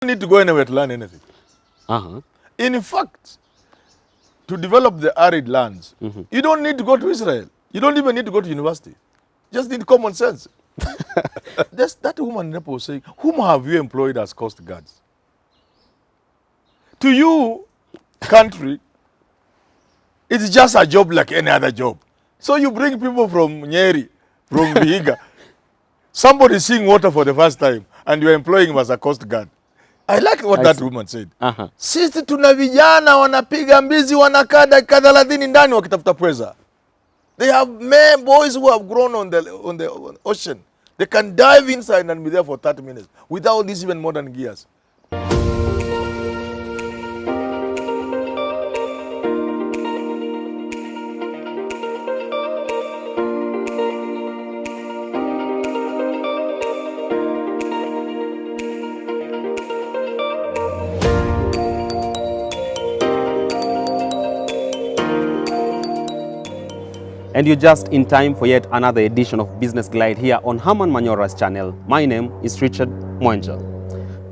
Need to go anywhere to learn anything. In fact, to develop the arid lands, you don't need to go to Israel. You don't even need to go to university. Just need common sense. That woman in Nepal was saying, whom have you employed as coast guards? To you, country, it's just a job like any other job. So you bring people from Nyeri, from Vihiga. Somebody seeing water for the first time, and you're employing him as a coast guard. I like what that woman said. Sisi tuna vijana wanapiga mbizi wanakaa dakika 30 ndani wakitafuta pweza. They have men, boys who have grown on the ocean. They can dive inside and be there for 30 minutes without these even modern gears. And you're just in time for yet another edition of Business Glide here on Herman Manyora's channel. My name is Richard Mwenja.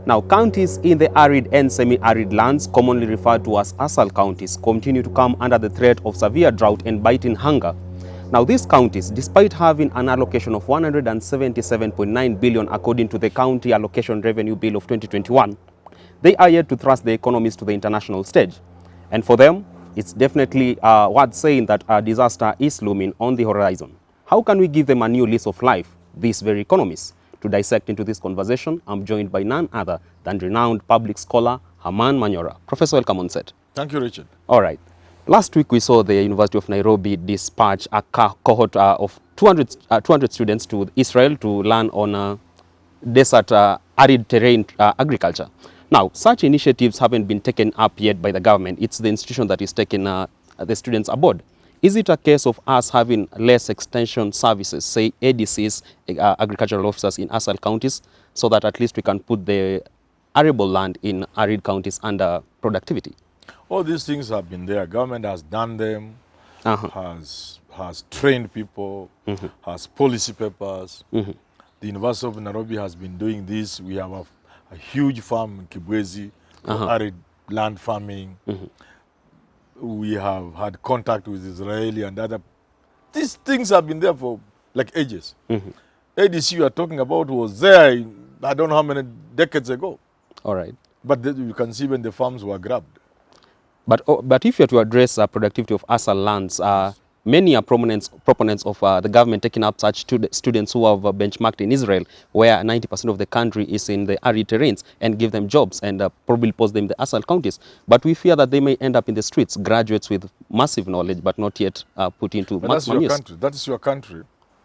Now, counties in the arid and semi-arid lands, commonly referred to as ASAL counties, continue to come under the threat of severe drought and biting hunger. Now, these counties, despite having an allocation of 177.9 billion according to the County Allocation Revenue Bill of 2021, they are yet to thrust the economies to the international stage. And for them, it's definitely worth saying that a disaster is looming on the horizon. How can we give them a new lease of life, these very economies? To dissect into this conversation, I'm joined by none other than renowned public scholar Herman Manyora. Professor, welcome on set. Thank you, Richard. All right. Last week we saw the University of Nairobi dispatch a cohort of 200 students to Israel to learn on desert arid terrain agriculture. Now, such initiatives haven't been taken up yet by the government. It's the institution that is taking the students aboard. Is it a case of us having less extension services, say ADCs, agricultural officers in ASAL counties, so that at least we can put the arable land in arid counties under productivity? All these things have been there. Government has done them, has trained people, has policy papers. The University of Nairobi has been doing this. We have a huge farm in Kibwezi, arid land farming. We have had contact with Israeli and other. These things have been there for like ages. ADC you are talking about was there, I don't know how many decades ago. All right. But you can see when the farms were grabbed. But if you are to address productivity of ASAL lands, many are proponents of the government taking up such students who have benchmarked in Israel, where 90% of the country is in the arid terrains, and give them jobs and probably post them in the ASAL counties. But we fear that they may end up in the streets, graduates with massive knowledge, but not yet put into maximum use. That is your country.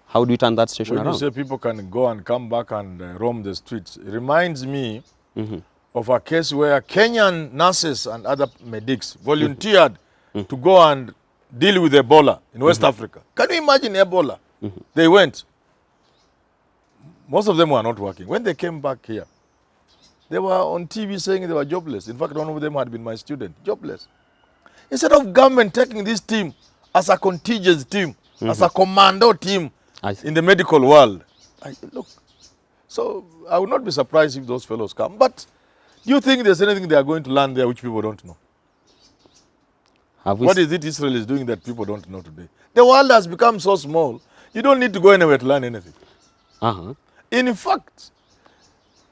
How do you turn that situation around? When you say people can go and come back and roam the streets, it reminds me of a case where Kenyan nurses and other medics volunteered to go and deal with Ebola in West Africa. Can you imagine Ebola? They went. Most of them were not working. When they came back here, they were on TV saying they were jobless. In fact, one of them had been my student, jobless. Instead of government taking this team as a contingent team, as a commando team in the medical world, look, so I would not be surprised if those fellows come. But do you think there's anything they are going to learn there which people don't know? What is it Israel is doing that people don't know today? The world has become so small, you don't need to go anywhere to learn anything. In fact,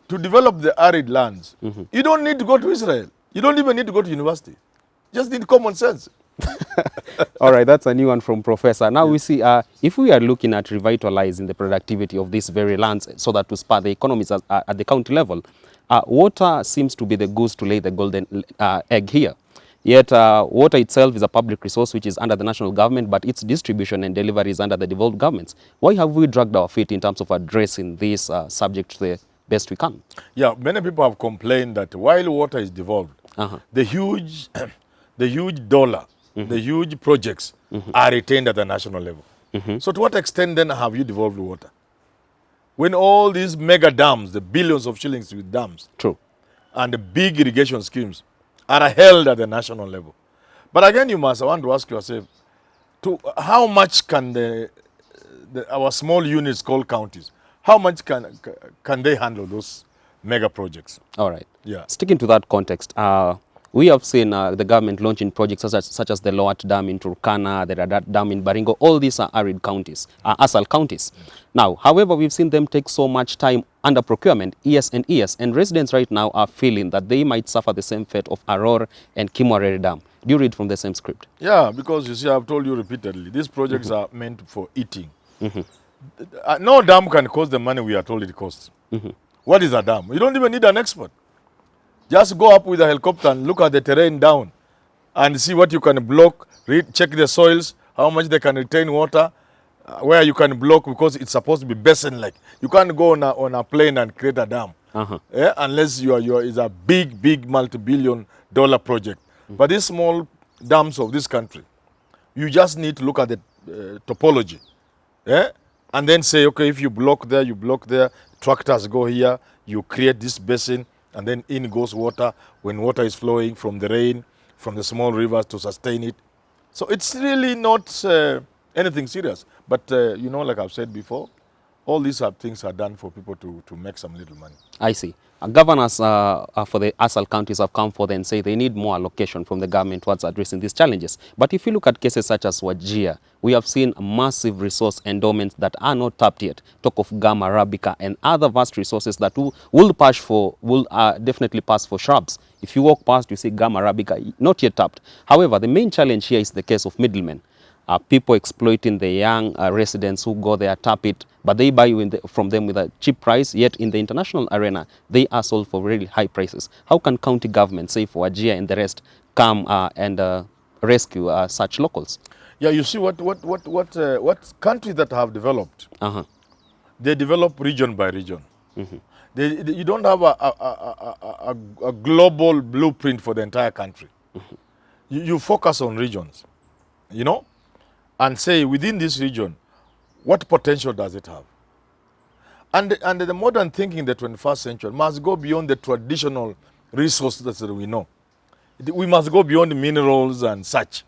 to develop the arid lands, you don't need to go to Israel. You don't even need to go to university. Just need common sense. All right, that's a new one from Professor. Now we see, if we are looking at revitalizing the productivity of these very lands so that to spur the economies at the county level, water seems to be the goose to lay the golden egg here. Yet water itself is a public resource which is under the national government, but its distribution and delivery is under the devolved governments. Why have we dragged our feet in terms of addressing this subject the best we can? Yeah, many people have complained that while water is devolved, the huge dollar, the huge projects are retained at the national level. So to what extent then have you devolved water? When all these mega dams, the billions of shillings with dams, and the big irrigation schemes are held at the national level. But again, you must want to ask yourself, how much can our small units called counties, how much can they handle mega projects. All right. Yeah. Sticking to that context, we have seen the government launching projects such as the Loat Dam in Turkana, the Radat Dam in Baringo. All these are arid counties, ASAL counties. Now, however, we've seen them take so much time under procurement, years and years, and residents right now are feeling that they might suffer the same fate of Aror and Kimwarere Dam. Do you read from the same script? Yeah, because you see, I've told you repeatedly, these projects are meant for eating. No dam can cost the money we are told it costs. What is a dam? You don't even need an expert. Just go up with a helicopter and look at the terrain down and see what you can block, check the soils, how much they can retain water, where you can block, because it's supposed to be basin-like. You can't go on a plane and create a dam unless it's a big multi-billion-dollar project. But these small dams of this country, you just need to look at the topology. And then say, okay, if you block there, tractors go here, you create this basin, and then in goes water when water is flowing from the rain, from the small rivers to sustain it. So it's really not anything serious. But, you know, like I've said before, all these things are done for people to make some little money. I see. Governors for the ASAL counties have come forward and say they need more allocation from the government towards addressing these challenges. But if you look at cases such as Wajir, we have seen massive resource endowments that are not tapped yet. Talk of gum arabica and other vast resources that will definitely pass for shrubs. If you walk past, you see gum arabica, not yet tapped. However, the main challenge here is the case of middlemen. People exploiting the young residents who go there, tap it, but they buy from them with a cheap price, yet in the international arena, they are sold for really high prices. How can county government, say for Wajir and the rest, come and rescue such locals? Yeah, you see what countries that have developed, they develop region by region. You don't have a global blueprint for the entire country. You focus on regions, you know, and say within this region, what potential does it have? And the modern thinking in the 21st century must go beyond the traditional resources that we know. We must go beyond the minerals and such.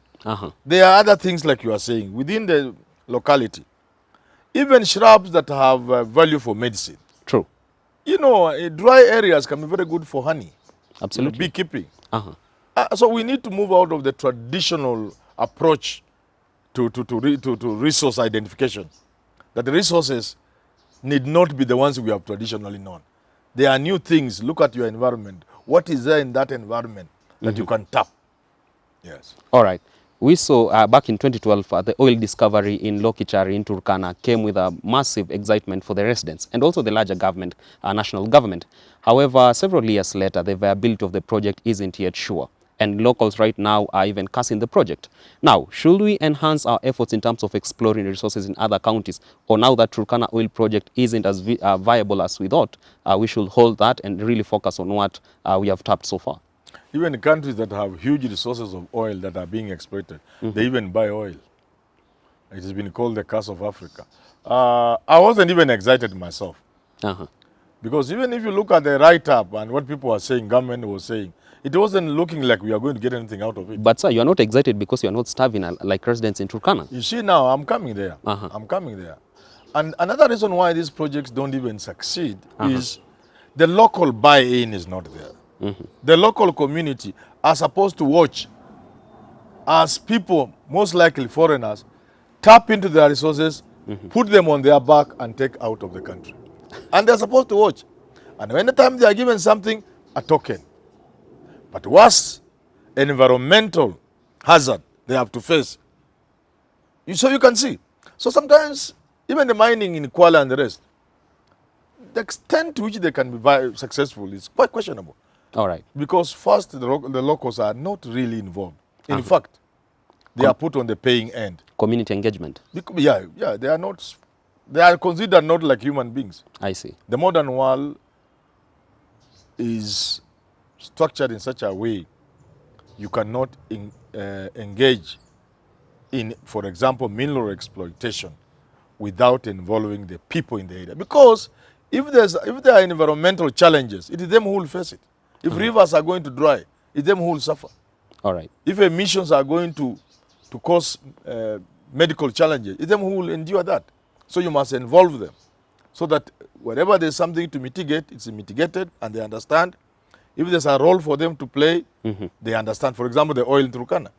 There are other things like you are saying within the locality. Even shrubs that have value for medicine. True. You know, dry areas can be very good for honey. Absolutely. Beekeeping. So we need to move out of the traditional approach to resource identification. That the resources need not be the ones we have traditionally known. There are new things. Look at your environment. What is there in that environment that you can tap? Yes. All right. We saw back in 2012, the oil discovery in Lokichari in Turkana came with a massive excitement for the residents and also the larger government, national government. However, several years later, the viability of the project isn't yet sure. And locals right now are even cursing the project. Now, should we enhance our efforts in terms of exploring resources in other counties? Or now that Turkana oil project isn't as viable as we thought, we should hold that and really focus on what we have tapped so far? Even countries that have huge resources of oil that are being exploited, they even buy oil. It has been called the curse of Africa. I wasn't even excited myself. Because even if you look at the write-up and what people are saying, government was saying, it wasn't looking like we are going to get anything out of it. But sir, you are not excited because you are not starving like residents in Turkana. You see now, I'm coming there. I'm coming there. And another reason why these projects don't even succeed is the local buy-in is not there. The local community are supposed to watch as people, most likely foreigners, tap into their resources, put them on their back and take out of the country. And they're supposed to watch. And when the time they are given something, a token. But worse, environmental hazard they have to face. So you can see. So sometimes, even the mining in Kuala and the rest, the extent to which they can be successful is quite questionable. All right. Because first, the locals are not really involved. In fact, they are put on the paying end. Community engagement. Yeah, they are not. They are considered not like human beings. I see. The modern world is structured in such a way you cannot engage in, for example, mineral exploitation without involving the people in the area. Because if there are environmental challenges, it is them who will face it. If rivers are going to dry, it's them who will suffer. All right. If emissions are going to cause medical challenges, it's them who will endure that. So you must involve them. so that wherever there's something to mitigate, it's mitigated and they understand. If there's a role for them to play, they understand. For example, the oil in Turkana.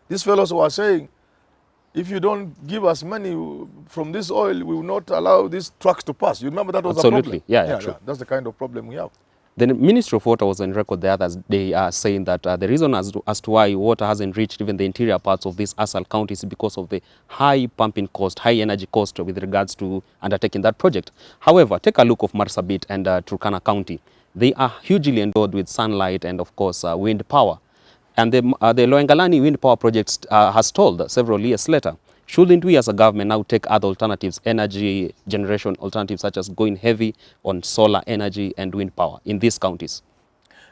These fellows were saying, if you don't give us money from this oil, we will not allow these trucks to pass. You remember that was a problem? Absolutely. Yeah, true. That's the kind of problem we have. The Ministry of Water was on record the other day saying that the reason as to why water hasn't reached even the interior parts of this Asal County is because of the high pumping cost, high energy cost with regards to undertaking that project. However, take a look of Marsabit and Turkana County. They are hugely endowed with sunlight and, of course, wind power. And the Loengalani wind power project has stalled several years later. Shouldn't we as a government now take other alternatives, energy generation alternatives, such as going heavy on solar energy and wind power in these counties?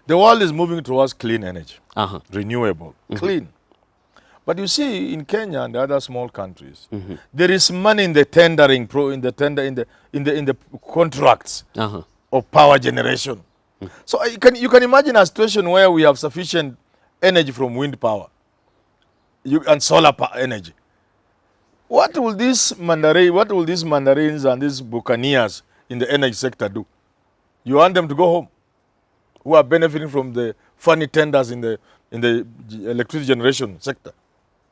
The world is moving towards clean energy, renewable, clean. But you see, in Kenya and other small countries, there is money in the tendering, in the contracts of power generation. So you can imagine a situation where we have sufficient energy from wind power and solar energy. What will these mandarins and these buccaneers in the energy sector do? You want them to go home, who are benefiting from the funny tenders in the electricity generation sector?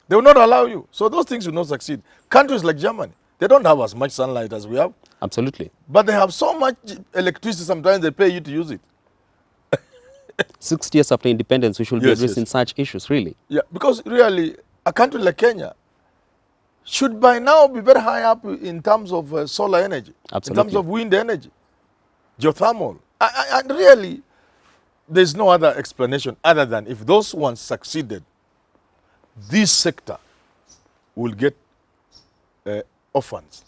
They will not allow you. So those things will not succeed. Countries like Germany, they don't have as much sunlight as we have. Absolutely. But they have so much electricity, sometimes they pay you to use it. 60 years after independence, we should be addressing such issues, really. Yeah, because really, a country like Kenya should by now be very high up in terms of solar energy, Absolutely. in terms of wind energy, geothermal. And really, there's no other explanation other than if those ones succeeded, this sector will get orphans,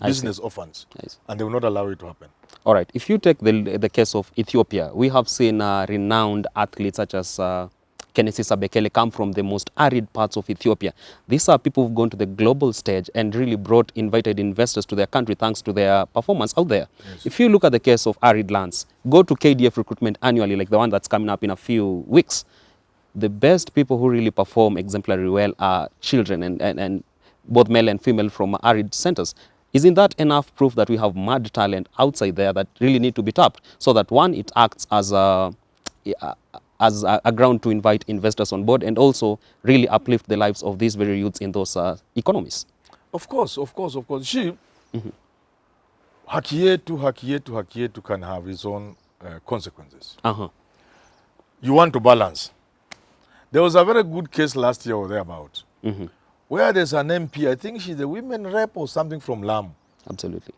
business orphans, and they will not allow it to happen. All right. If you take the case of Ethiopia, we have seen renowned athletes such as Kenenisa Bekele come from the most arid parts of Ethiopia. These are people who've gone to the global stage and really invited investors to their country thanks to their performance out there. Yes. If you look at the case of arid lands, go to KDF recruitment annually, like the one that's coming up in a few weeks. The best people who really perform exemplary well are children and both male and female from arid centers. Isn't that enough proof that we have mad talent outside there that really need to be tapped so that, one, it acts as a ground to invite investors on board and also really uplift the lives of these very youths in those economies? Of course. See, haki yetu can have its own consequences. You want to balance. There was a very good case last year or thereabout, where there's an MP, I think she's a women rep or something from Lamu. Absolutely.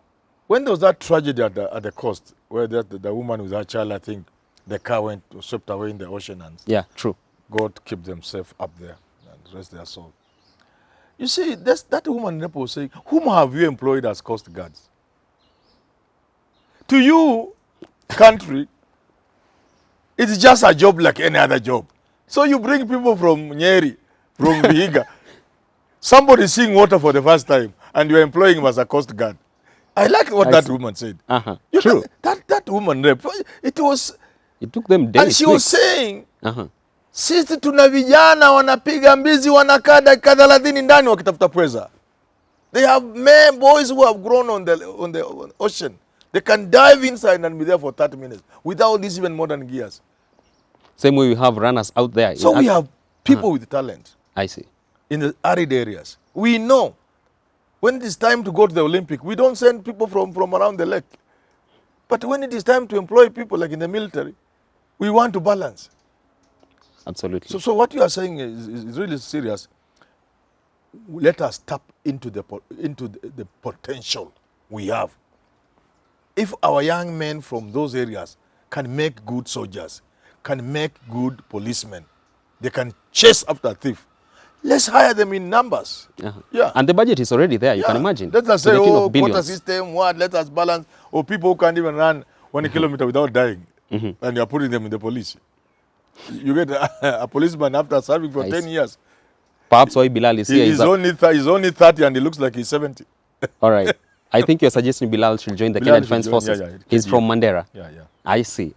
When there was that tragedy at the coast, where the woman with her child, I think, the car swept away in the ocean, and true. God keep them safe up there and rest their soul. You see, that woman rep was saying, whom have you employed as coast guards? To you, country, it's just a job like any other job. So you bring people from Nyeri, from Vihiga. Somebody seeing water for the first time, and you're employing him as a coast guard. I like what that woman said. True. That woman rep, it took them days. And she was saying, sisi tuna vijana wanapiga mbizi wanakaa dakika 30 ndani wakitafuta pweza. They have men, boys who have grown on the ocean. They can dive inside and be there for 30 minutes without these even modern gears. Same way we have runners out there. So we have people with talent. I see. In the arid areas. We know when it is time to go to the Olympic, we don't send people from around the lake. But when it is time to employ people like in the military, we want to balance. Absolutely. So what you are saying is really serious. Let us tap into the potential we have. If our young men from those areas can make good soldiers, can make good policemen, they can chase after a thief, let's hire them in numbers. And the budget is already there, you can imagine. Let us say, quota system, let us balance, or people who can't even run 1 kilometer without dying, and you are putting them in the police. You get a policeman after serving for 10 years. Perhaps why Bilal is here. He's only 30 and he looks like he's 70. All right. I think you're suggesting Bilal should join the Kenyan Defense Forces. He's from Mandera. I see.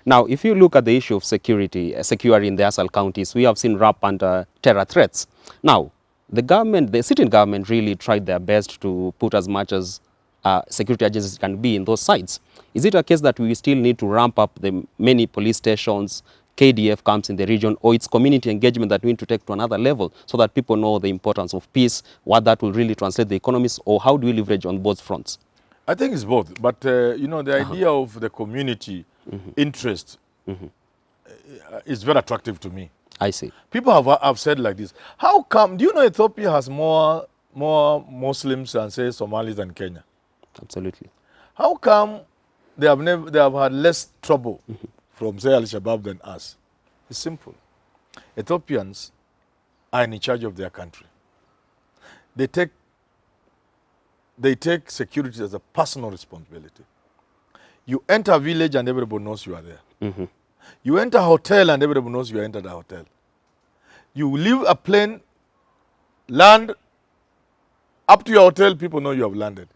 Now, if you look at the issue of security in the Asal counties, we have seen rampant terror threats. Now, the sitting government really tried their best to put as much as security agencies can be in those sites. Is it a case that we still need to ramp up the many police stations, KDF camps in the region, or it's community engagement that we need to take to another level so that people know the importance of peace, what that will really translate the economies, or how do we leverage on both fronts? I think it's both. But, you know, the idea of the community interest is very attractive to me. I see. People have said like this. How come, do you know Ethiopia has more Muslims and say Somalis than Kenya? Absolutely. How come they have had less trouble from say Al-Shabaab than us? It's simple. Ethiopians are in charge of their country. They take security as a personal responsibility. You enter a village and everybody knows you are there. You enter a hotel and everybody knows you entered a hotel. You leave a plane, land, up to your hotel, people know you have landed.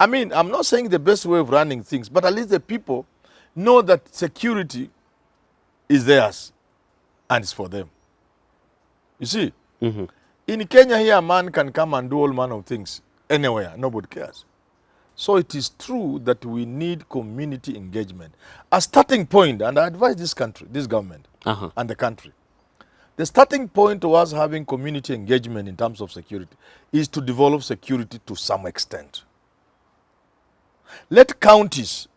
I mean, I'm not saying the best way of running things, but at least the people know that security is theirs and it's for them. You see, in Kenya here, a man can come and do all manner of things anywhere. Nobody cares. So it is true that we need community engagement. A starting point, and I advise this country, this government, and the country, the starting point to us having community engagement in terms of security is to develop security to some extent. Let counties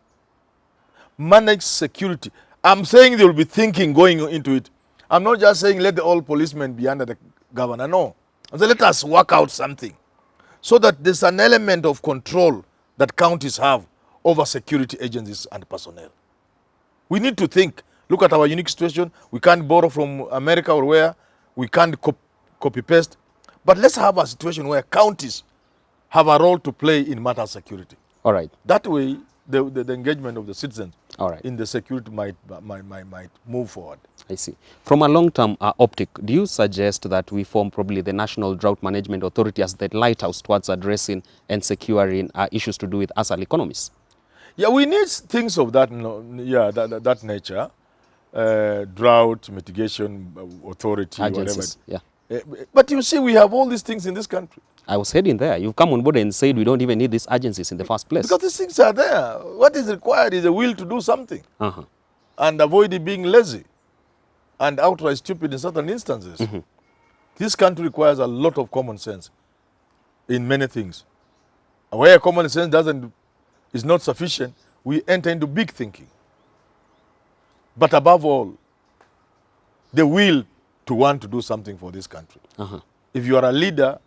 manage security. I'm saying they will be thinking going into it. I'm not just saying let the all policemen be under the governor. No. I'm saying let us work out something so that there's an element of control that counties have over security agencies and personnel. We need to think. Look at our unique situation. We can't borrow from America or where. We can't copy-paste. But let's have a situation where counties have a role to play in matter of security. All right. That way, the engagement of the citizens All in the security might move forward. I see. From a long-term optic, do you suggest that we form probably the National Drought Management Authority as the lighthouse towards addressing and securing issues to do with ASAL economies? Yeah, we need things of that, that nature. Drought mitigation authority, agencies, whatever. Yeah. But you see, we have all these things in this country. I was heading there. You've come on board and said we don't even need these agencies in the first place. Because these things are there. What is required is a will to do something and avoid it being lazy and outright stupid in certain instances. This country requires a lot of common sense in many things. And where common sense is not sufficient, we enter into big thinking. But above all, the will to want to do something for this country. If you are a leader,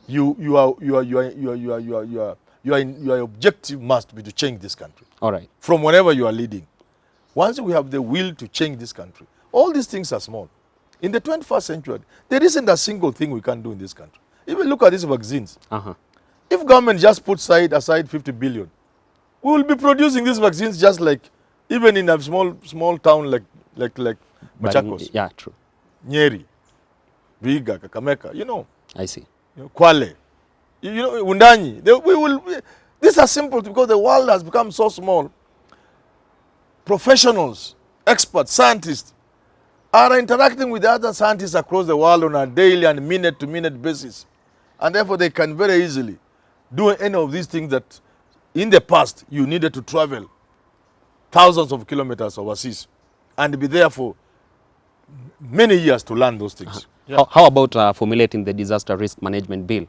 your objective must be to change this country. All right. From whenever you are leading. Once we have the will to change this country, all these things are small. In the 21st century, there isn't a single thing we can do in this country. Even look at these vaccines. If government just puts aside 50 billion, we will be producing these vaccines just like, even in a small town like Machakos. Yeah, true. Nyeri, Vihiga, Kakamega, you know. I see. Kwale, you know, Undanyi. These are simple because the world has become so small. Professionals, experts, scientists are interacting with other scientists across the world on a daily and minute-to-minute basis. And therefore, they can very easily do any of these things that in the past you needed to travel thousands of kilometers overseas and be there for many years to learn those things. Yeah. How about formulating the disaster risk management bill?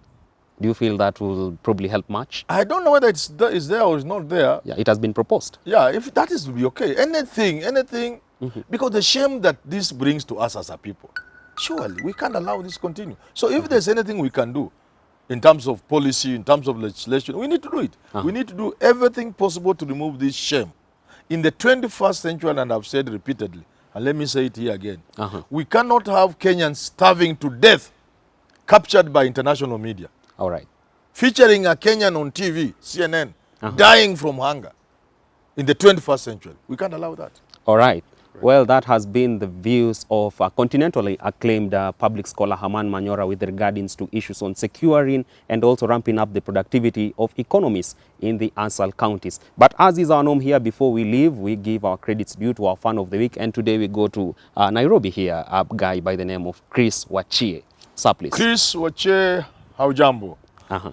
Do you feel that will probably help much? I don't know whether it's there or it's not there. Yeah, it has been proposed. Yeah, if that is to be okay. Anything, because the shame that this brings to us as a people, surely we can't allow this to continue. So if there's anything we can do in terms of policy, in terms of legislation, we need to do it. We need to do everything possible to remove this shame. In the 21st century, and I've said repeatedly, and let me say it here again, we cannot have Kenyans starving to death, captured by international media. All right. Featuring a Kenyan on TV, CNN, dying from hunger in the 21st century. We can't allow that. All right. Well, that has been the views of continentally acclaimed public scholar Herman Manyora with regards to issues on securing and also ramping up the productivity of economies in the ASAL counties. But as is our norm here, before we leave, we give our credits due to our fan of the week. And today we go to Nairobi here, a guy by the name of Chris Wachie. Sir, please. Chris Wachie, haujambo.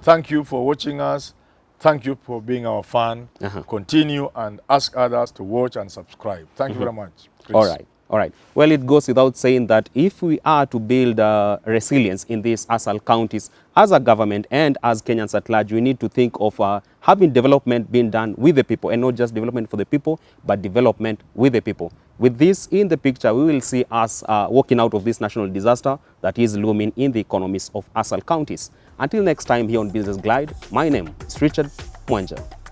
Thank you for watching us. Thank you for being our fan. Continue and ask others to watch and subscribe. Thank you very much, Chris. All right. All right. Well, it goes without saying that if we are to build resilience in these ASAL counties, as a government and as Kenyans at large, we need to think of having development being done with the people, and not just development for the people, but development with the people. With this in the picture, we will see us walking out of this national disaster that is looming in the economies of ASAL counties. Until next time here on Business Glide, my name is Richard Manyora.